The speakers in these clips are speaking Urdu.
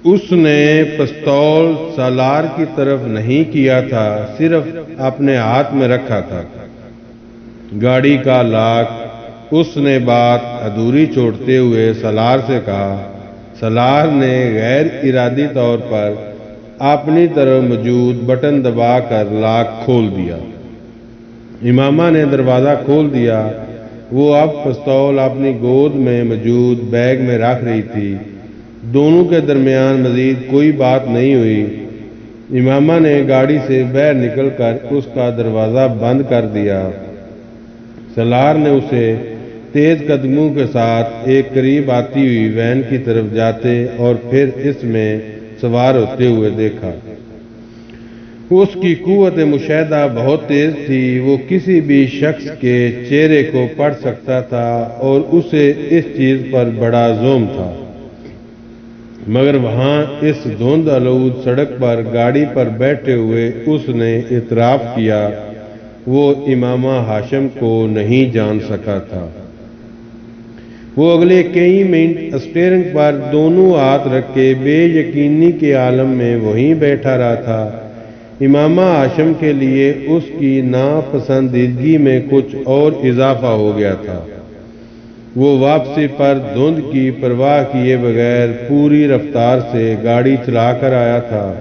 اس نے پستول سالار کی طرف نہیں کیا تھا، صرف اپنے ہاتھ میں رکھا تھا۔ گاڑی کا لاک۔ اس نے بات ادھوری چھوڑتے ہوئے سالار سے کہا۔ سالار نے غیر ارادی طور پر اپنی طرف موجود بٹن دبا کر لاک کھول دیا۔ امامہ نے دروازہ کھول دیا۔ وہ اب پستول اپنی گود میں موجود بیگ میں رکھ رہی تھی۔ دونوں کے درمیان مزید کوئی بات نہیں ہوئی۔ امامہ نے گاڑی سے باہر نکل کر اس کا دروازہ بند کر دیا۔ سالار نے اسے تیز قدموں کے ساتھ ایک قریب آتی ہوئی وین کی طرف جاتے اور پھر اس میں سوار ہوتے ہوئے دیکھا۔ اس کی قوت مشاہدہ بہت تیز تھی۔ وہ کسی بھی شخص کے چہرے کو پڑھ سکتا تھا اور اسے اس چیز پر بڑا زوم تھا۔ مگر وہاں اس دھند آلود سڑک پر گاڑی پر بیٹھے ہوئے اس نے اعتراف کیا وہ امامہ ہاشم کو نہیں جان سکا تھا۔ وہ اگلے کئی منٹ اسٹیئرنگ پر دونوں ہاتھ رکھے بے یقینی کے عالم میں وہیں بیٹھا رہا تھا۔ امامہ ہاشم کے لیے اس کی ناپسندیدگی میں کچھ اور اضافہ ہو گیا تھا۔ وہ واپسی پر دھند کی پرواہ کیے بغیر پوری رفتار سے گاڑی چلا کر آیا تھا۔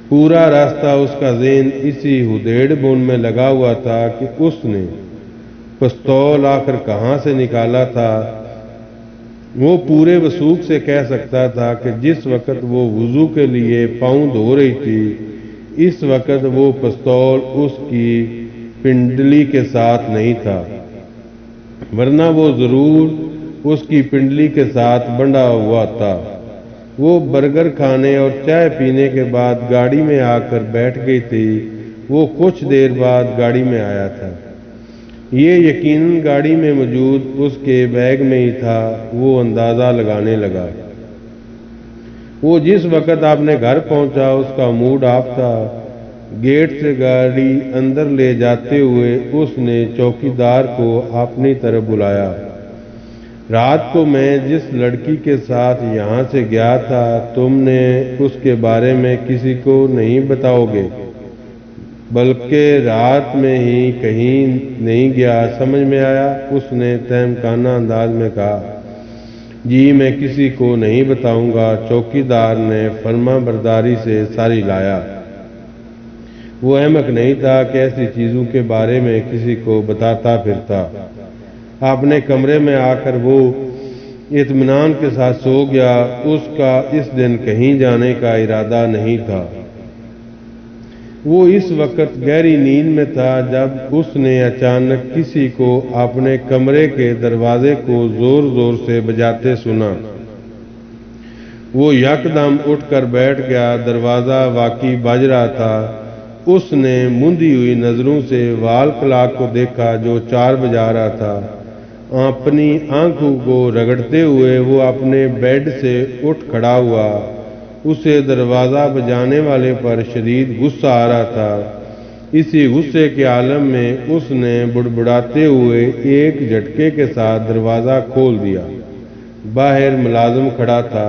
پورا راستہ اس کا ذہن اسی ہدیڑ بن میں لگا ہوا تھا کہ اس نے پستول آخر کہاں سے نکالا تھا۔ وہ پورے وثوق سے کہہ سکتا تھا کہ جس وقت وہ وضو کے لیے پاؤں دھو رہی تھی اس وقت وہ پستول اس کی پنڈلی کے ساتھ نہیں تھا، ورنہ وہ ضرور اس کی پنڈلی کے ساتھ بندھا ہوا تھا۔ وہ برگر کھانے اور چائے پینے کے بعد گاڑی میں آ کر بیٹھ گئی تھی۔ وہ کچھ دیر بعد گاڑی میں آیا تھا۔ یہ یقیناً گاڑی میں موجود اس کے بیگ میں ہی تھا۔ وہ اندازہ لگانے لگا۔ وہ جس وقت اپنے گھر پہنچا اس کا موڈ آف تھا۔ گیٹ سے گاڑی اندر لے جاتے ہوئے اس نے چوکیدار کو اپنی طرف بلایا۔ رات کو میں جس لڑکی کے ساتھ یہاں سے گیا تھا تم نے اس کے بارے میں کسی کو نہیں بتاؤ گے؟ بلکہ رات میں ہی کہیں نہیں گیا، سمجھ میں آیا؟ اس نے تہمکانہ انداز میں کہا۔ جی میں کسی کو نہیں بتاؤں گا، چوکیدار نے فرما برداری سے ساری لایا۔ وہ احمق نہیں تھا کہ ایسی چیزوں کے بارے میں کسی کو بتاتا پھرتا۔ اپنے کمرے میں آ کر وہ اطمینان کے ساتھ سو گیا۔ اس کا اس دن کہیں جانے کا ارادہ نہیں تھا۔ وہ اس وقت گہری نیند میں تھا جب اس نے اچانک کسی کو اپنے کمرے کے دروازے کو زور زور سے بجاتے سنا۔ وہ یکدم اٹھ کر بیٹھ گیا۔ دروازہ واقعی بج رہا تھا۔ اس نے مندی ہوئی نظروں سے وال کلاک کو دیکھا جو 4 بجا رہا تھا۔ اپنی آنکھوں کو رگڑتے ہوئے وہ اپنے بیڈ سے اٹھ کھڑا ہوا۔ اسے دروازہ بجانے والے پر شدید غصہ آ رہا تھا۔ اسی غصے کے عالم میں اس نے بڑبڑاتے ہوئے ایک جھٹکے کے ساتھ دروازہ کھول دیا۔ باہر ملازم کھڑا تھا۔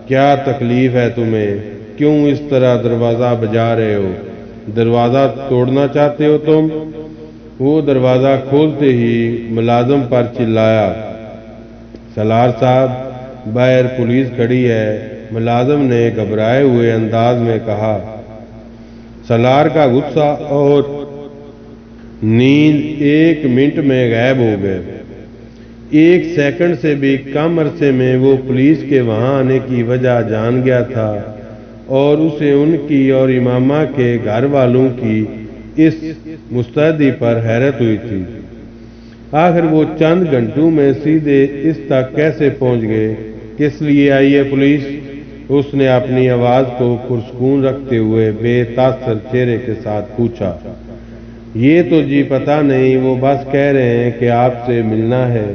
کیا تکلیف ہے تمہیں؟ کیوں اس طرح دروازہ بجا رہے ہو؟ دروازہ توڑنا چاہتے ہو تم؟ وہ دروازہ کھولتے ہی ملازم پر چلایا۔ سالار صاحب باہر پولیس کھڑی ہے، ملازم نے گھبرائے ہوئے انداز میں کہا۔ سالار کا غصہ اور نیند 1 منٹ میں غائب ہو گئے۔ 1 سیکنڈ سے بھی کم عرصے میں وہ پولیس کے وہاں آنے کی وجہ جان گیا تھا اور اسے ان کی اور امامہ کے گھر والوں کی اس مستعدی پر حیرت ہوئی تھی۔ آخر وہ چند گھنٹوں میں سیدھے اس تک کیسے پہنچ گئے؟ کس لیے آئی ہے پولیس؟ اس نے اپنی آواز کو پرسکون رکھتے ہوئے بے تاثر چہرے کے ساتھ پوچھا۔ یہ تو جی پتہ نہیں، وہ بس کہہ رہے ہیں کہ آپ سے ملنا ہے۔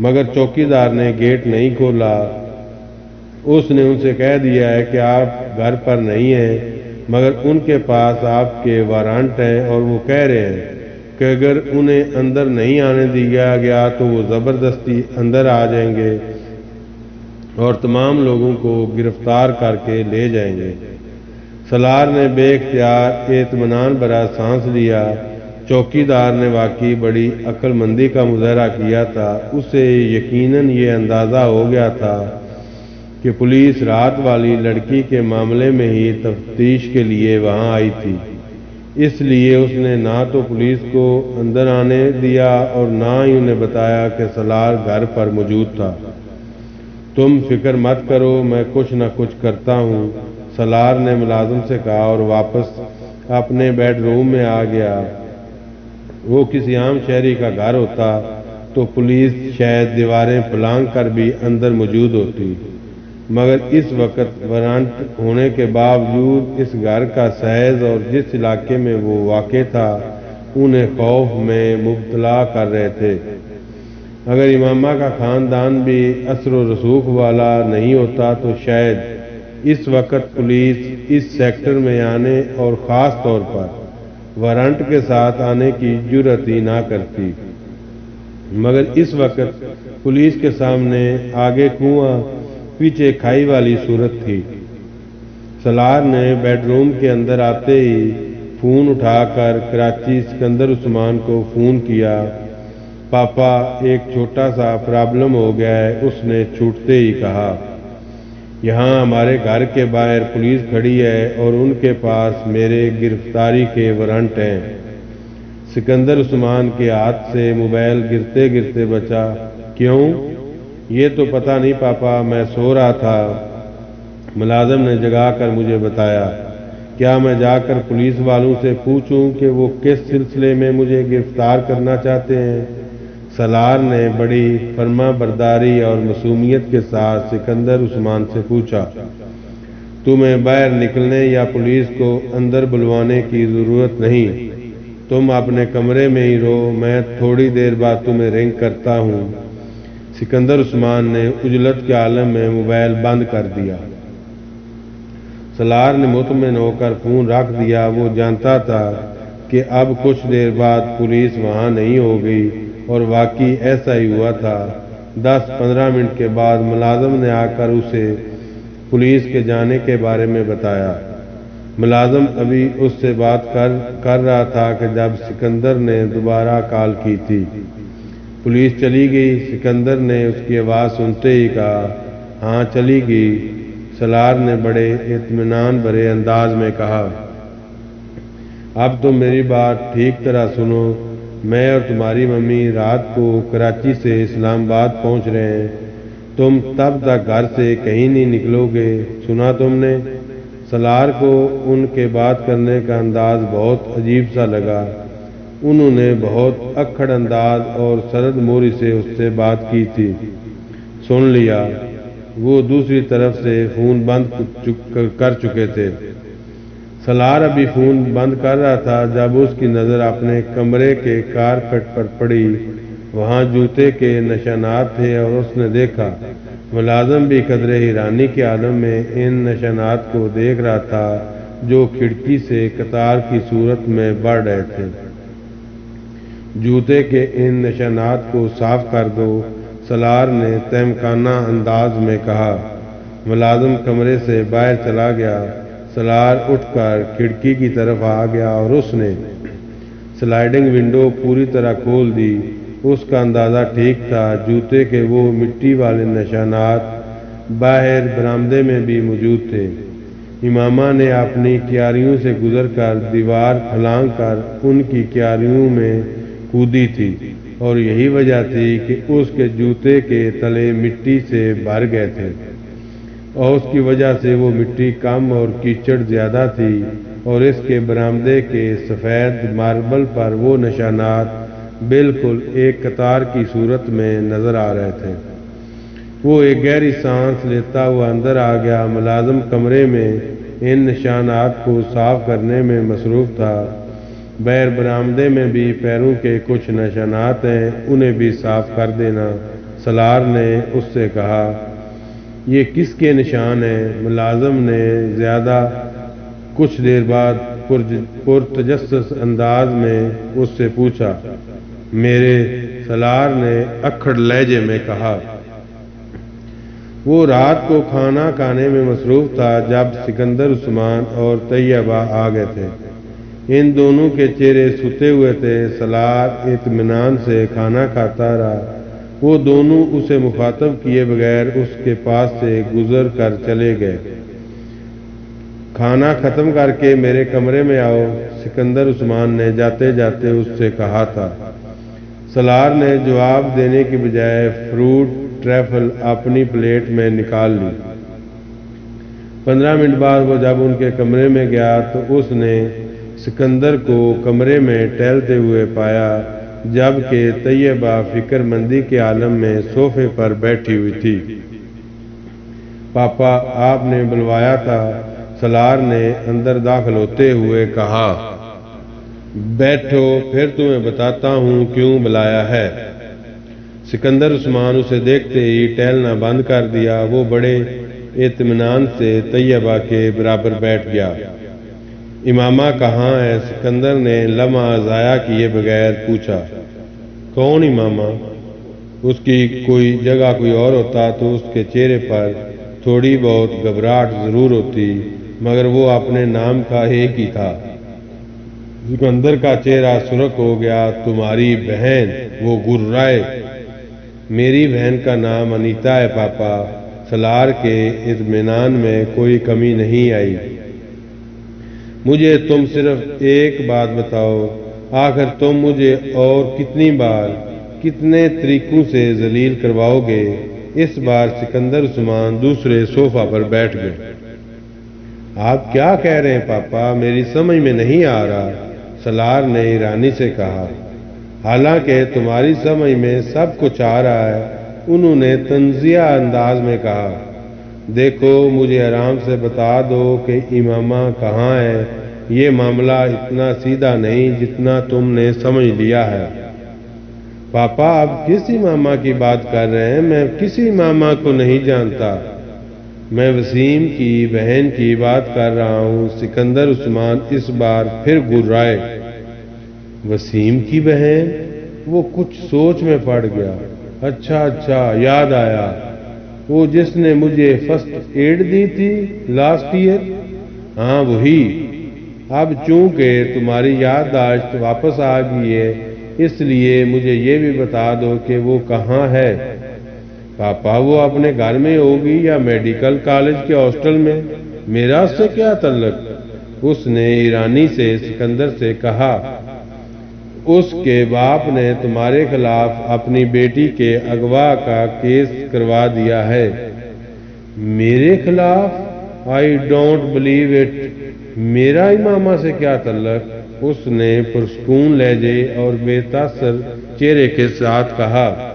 مگر چوکیدار نے گیٹ نہیں کھولا۔ اس نے ان سے کہہ دیا ہے کہ آپ گھر پر نہیں ہیں، مگر ان کے پاس آپ کے وارنٹ ہیں اور وہ کہہ رہے ہیں کہ اگر انہیں اندر نہیں آنے دیا گیا تو وہ زبردستی اندر آ جائیں گے۔ اور تمام لوگوں کو گرفتار کر کے لے جائیں گے۔ سالار نے بے اختیار اطمینان بھرا سانس لیا۔ چوکیدار نے واقعی بڑی عقل مندی کا مظاہرہ کیا تھا۔ اسے یقیناً یہ اندازہ ہو گیا تھا کہ پولیس رات والی لڑکی کے معاملے میں ہی تفتیش کے لیے وہاں آئی تھی، اس لیے اس نے نہ تو پولیس کو اندر آنے دیا اور نہ ہی انہیں بتایا کہ سالار گھر پر موجود تھا۔ تم فکر مت کرو، میں کچھ نہ کچھ کرتا ہوں، سالار نے ملازم سے کہا اور واپس اپنے بیڈ روم میں آ گیا۔ وہ کسی عام شہری کا گھر ہوتا تو پولیس شاید دیواریں پھلانگ کر بھی اندر موجود ہوتی، مگر اس وقت وارنٹ ہونے کے باوجود اس گھر کا سائز اور جس علاقے میں وہ واقع تھا انہیں خوف میں مبتلا کر رہے تھے۔ اگر امامہ کا خاندان بھی اثر و رسوخ والا نہیں ہوتا تو شاید اس وقت پولیس اس سیکٹر میں آنے اور خاص طور پر وارنٹ کے ساتھ آنے کی جرأت ہی نہ کرتی، مگر اس وقت پولیس کے سامنے آگے کنواں پیچھے کھائی والی صورت تھی۔ سالار نے بیڈ روم کے اندر آتے ہی فون اٹھا کر کراچی سکندر عثمان کو فون کیا۔ پاپا، ایک چھوٹا سا پرابلم ہو گیا ہے، اس نے چھوٹتے ہی کہا۔ یہاں ہمارے گھر کے باہر پولیس کھڑی ہے اور ان کے پاس میرے گرفتاری کے وارنٹ ہیں۔ سکندر عثمان کے ہاتھ سے موبائل گرتے گرتے بچا۔ کیوں؟ یہ تو پتہ نہیں پاپا، میں سو رہا تھا، ملازم نے جگا کر مجھے بتایا۔ کیا میں جا کر پولیس والوں سے پوچھوں کہ وہ کس سلسلے میں مجھے گرفتار کرنا چاہتے ہیں؟ سالار نے بڑی فرما برداری اور معصومیت کے ساتھ سکندر عثمان سے پوچھا۔ تمہیں باہر نکلنے یا پولیس کو اندر بلوانے کی ضرورت نہیں، تم اپنے کمرے میں ہی رہو، میں تھوڑی دیر بعد تمہیں رنگ کرتا ہوں۔ سکندر عثمان نے عجلت کے عالم میں موبائل بند کر دیا۔ سالار نے مطمئن ہو کر فون رکھ دیا۔ وہ جانتا تھا کہ اب کچھ دیر بعد پولیس وہاں نہیں ہوگی، اور واقعی ایسا ہی ہوا تھا۔ 10-15 منٹ کے بعد ملازم نے آ کر اسے پولیس کے جانے کے بارے میں بتایا۔ ملازم ابھی اس سے بات کر رہا تھا کہ جب سکندر نے دوبارہ کال کی تھی۔ پولیس چلی گئی؟ سکندر نے اس کی آواز سنتے ہی کہا۔ ہاں چلی گئی، سالار نے بڑے اطمینان بھرے انداز میں کہا۔ اب تم میری بات ٹھیک طرح سنو، میں اور تمہاری ممی رات کو کراچی سے اسلام آباد پہنچ رہے ہیں، تم تب تک گھر سے کہیں نہیں نکلو گے، سنا تم نے؟ سالار کو ان کے بات کرنے کا انداز بہت عجیب سا لگا۔ انہوں نے بہت اکھڑ انداز اور سرد موری سے اس سے بات کی تھی۔ سن لیا؟ وہ دوسری طرف سے فون بند کر چکے تھے۔ سالار ابھی فون بند کر رہا تھا جب اس کی نظر اپنے کمرے کے کارپیٹ پر پڑی۔ وہاں جوتے کے نشانات تھے اور اس نے دیکھا ملازم بھی قدرے حیرانی کے عالم میں ان نشانات کو دیکھ رہا تھا جو کھڑکی سے قطار کی صورت میں بڑھ رہے تھے۔ جوتے کے ان نشانات کو صاف کر دو، سالار نے تہمکانہ انداز میں کہا۔ ملازم کمرے سے باہر چلا گیا۔ سالار اٹھ کر کھڑکی کی طرف آ گیا اور اس نے سلائیڈنگ ونڈو پوری طرح کھول دی۔ اس کا اندازہ ٹھیک تھا، جوتے کے وہ مٹی والے نشانات باہر برآمدے میں بھی موجود تھے۔ امامہ نے اپنی کیاریوں سے گزر کر دیوار پھلانگ کر ان کی کیاریوں میں کودی تھی، اور یہی وجہ تھی کہ اس کے جوتے کے تلے مٹی سے بھر گئے تھے، اور اس کی وجہ سے وہ مٹی کم اور کیچڑ زیادہ تھی، اور اس کے برآمدے کے سفید ماربل پر وہ نشانات بالکل ایک قطار کی صورت میں نظر آ رہے تھے۔ وہ ایک گہری سانس لیتا ہوا اندر آ گیا۔ ملازم کمرے میں ان نشانات کو صاف کرنے میں مصروف تھا۔ باہر برآمدے میں بھی پیروں کے کچھ نشانات ہیں، انہیں بھی صاف کر دینا، سالار نے اس سے کہا۔ یہ کس کے نشان ہیں؟ ملازم نے زیادہ کچھ دیر بعد پرتجسس انداز میں اس سے پوچھا۔ میرے، سالار نے اکھڑ لہجے میں کہا۔ وہ رات کو کھانا کھانے میں مصروف تھا جب سکندر عثمان اور طیبہ آ گئے تھے۔ ان دونوں کے چہرے سوتے ہوئے تھے۔ سالار اطمینان سے کھانا کھاتا رہا۔ وہ دونوں اسے مخاطب کیے بغیر اس کے پاس سے گزر کر چلے گئے۔ کھانا ختم کر کے میرے کمرے میں آؤ، سکندر عثمان نے جاتے جاتے اس سے کہا تھا۔ سالار نے جواب دینے کی بجائے فروٹ ٹریفل اپنی پلیٹ میں نکال لی۔ 15 منٹ بعد وہ جب ان کے کمرے میں گیا تو اس نے سکندر کو کمرے میں ٹہلتے ہوئے پایا، جبکہ طیبہ فکر مندی کے عالم میں صوفے پر بیٹھی ہوئی تھی۔ پاپا، آپ نے بلوایا تھا، سالار نے اندر داخل ہوتے ہوئے کہا۔ بیٹھو، پھر تمہیں بتاتا ہوں کیوں بلایا ہے۔ سکندر عثمان اسے دیکھتے ہی ٹہلنا بند کر دیا۔ وہ بڑے اطمینان سے طیبہ کے برابر بیٹھ گیا۔ امامہ کہاں ہے؟ سکندر نے لمحہ ضائع کیے بغیر پوچھا۔ کون امامہ؟ اس کی کوئی جگہ کوئی اور ہوتا تو اس کے چہرے پر تھوڑی بہت گھبراہٹ ضرور ہوتی، مگر وہ اپنے نام کا ایک ہی تھا۔ سکندر کا چہرہ سرخ ہو گیا۔ تمہاری بہن؟ وہ گررائے۔ میری بہن کا نام انیتا ہے پاپا۔ سالار کے اطمینان میں کوئی کمی نہیں آئی۔ مجھے تم صرف ایک بات بتاؤ، آخر تم مجھے اور کتنی بار، کتنے طریقوں سے ذلیل کرواؤ گے؟ اس بار سکندر عثمان دوسرے صوفہ پر بیٹھ گئے۔ آپ کیا کہہ رہے ہیں پاپا؟ میری سمجھ میں نہیں آ رہا، سالار نے ایرانی سے کہا۔ حالانکہ تمہاری سمجھ میں سب کچھ آ رہا ہے، انہوں نے تنزیہ انداز میں کہا۔ دیکھو، مجھے آرام سے بتا دو کہ امامہ کہاں ہے۔ یہ معاملہ اتنا سیدھا نہیں جتنا تم نے سمجھ لیا ہے۔ پاپا، آپ کس امامہ کی بات کر رہے ہیں؟ میں کسی امامہ کو نہیں جانتا۔ میں وسیم کی بہن کی بات کر رہا ہوں۔ سکندر عثمان اس بار پھر گررائے۔ وسیم کی بہن؟ وہ کچھ سوچ میں پڑ گیا۔ اچھا، یاد آیا، وہ جس نے مجھے فرسٹ ایڈ دی تھی لاسٹ ایئر؟ ہاں، وہی۔ اب چونکہ تمہاری یادداشت واپس آ گئی ہے، اس لیے مجھے یہ بھی بتا دو کہ وہ کہاں ہے۔ پاپا، وہ اپنے گھر میں ہوگی یا میڈیکل کالج کے ہاسٹل میں، میرا اس سے کیا تعلق؟ اس نے ایرانی سے سکندر سے کہا۔ اس کے باپ نے تمہارے خلاف اپنی بیٹی کے اغوا کا کیس کروا دیا ہے۔ میرے خلاف؟ I don't believe it. میرا امامہ سے کیا تعلق؟ اس نے پرسکون لہجے اور بے تاثر چہرے کے ساتھ کہا۔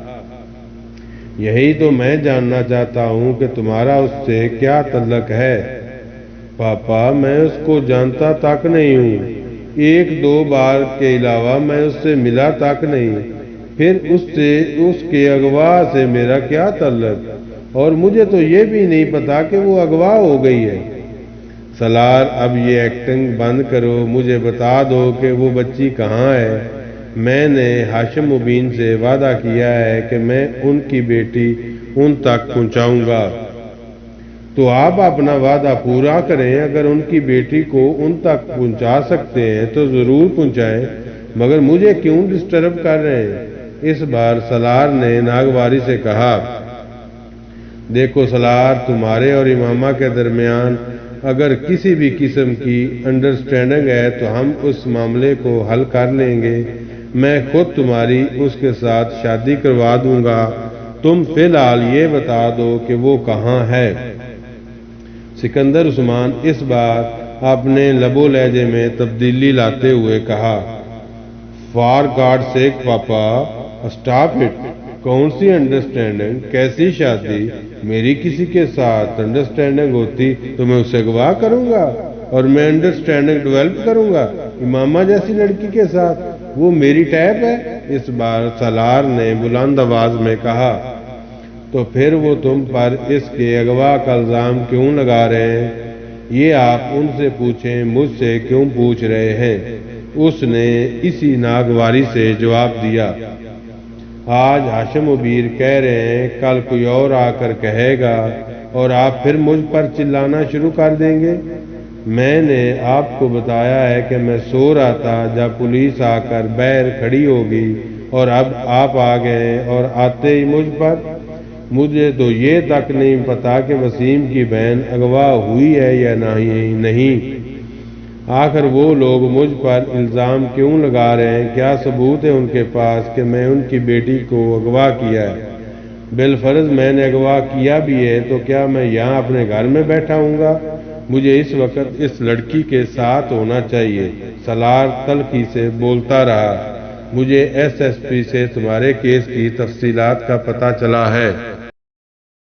یہی تو میں جاننا چاہتا ہوں کہ تمہارا اس سے کیا تعلق ہے۔ پاپا، میں اس کو جانتا تک نہیں ہوں، 1-2 بار کے علاوہ میں اس سے ملا تک نہیں۔ پھر اس کے اغوا سے میرا کیا تعلق؟ اور مجھے تو یہ بھی نہیں پتا کہ وہ اغوا ہو گئی ہے۔ سالار، اب یہ ایکٹنگ بند کرو، مجھے بتا دو کہ وہ بچی کہاں ہے۔ میں نے ہاشم مبین سے وعدہ کیا ہے کہ میں ان کی بیٹی ان تک پہنچاؤں گا۔ تو آپ اپنا وعدہ پورا کریں۔ اگر ان کی بیٹی کو ان تک پہنچا سکتے ہیں تو ضرور پہنچائیں، مگر مجھے کیوں ڈسٹرب کر رہے ہیں؟ اس بار سالار نے ناگواری سے کہا۔ دیکھو سالار، تمہارے اور امامہ کے درمیان اگر کسی بھی قسم کی انڈرسٹینڈنگ ہے تو ہم اس معاملے کو حل کر لیں گے۔ میں خود تمہاری اس کے ساتھ شادی کروا دوں گا۔ تم فی الحال یہ بتا دو کہ وہ کہاں ہے۔ سکندر عثمان اس بار اپنے لب و لہجے میں تبدیلی لاتے ہوئے کہا۔ For God sake papa, stop it. کون سی انڈرسٹینڈنگ؟ کیسی شادی؟ میری کسی کے ساتھ انڈرسٹینڈنگ ہوتی تو میں اسے اغوا کروں گا اور میں انڈرسٹینڈنگ ڈیولپ کروں گا امامہ جیسی لڑکی کے ساتھ؟ وہ میری ٹائپ ہے۔ اس بار سالار نے بلند آواز میں کہا۔ تو پھر وہ تم پر اس کے اغوا کا الزام کیوں لگا رہے ہیں؟ یہ آپ ان سے پوچھیں، مجھ سے کیوں پوچھ رہے ہیں؟ اس نے اسی ناگواری سے جواب دیا۔ آج ہاشم وبیر کہہ رہے ہیں، کل کوئی اور آ کر کہے گا اور آپ پھر مجھ پر چلانا شروع کر دیں گے۔ میں نے آپ کو بتایا ہے کہ میں سو رہا تھا جب پولیس آ کر باہر کھڑی ہوگی اور اب آپ آ گئے اور آتے ہی مجھ پر۔ مجھے تو یہ تک نہیں پتا کہ وسیم کی بہن اغوا ہوئی ہے یا نہیں۔ آخر وہ لوگ مجھ پر الزام کیوں لگا رہے ہیں؟ کیا ثبوت ہے ان کے پاس کہ میں ان کی بیٹی کو اغوا کیا ہے؟ بالفرض میں نے اغوا کیا بھی ہے تو کیا میں یہاں اپنے گھر میں بیٹھا ہوں گا؟ مجھے اس وقت اس لڑکی کے ساتھ ہونا چاہیے۔ سالار تلخی سے بولتا رہا، مجھے ایس ایس پی سے تمہارے کیس کی تفصیلات کا پتہ چلا ہے۔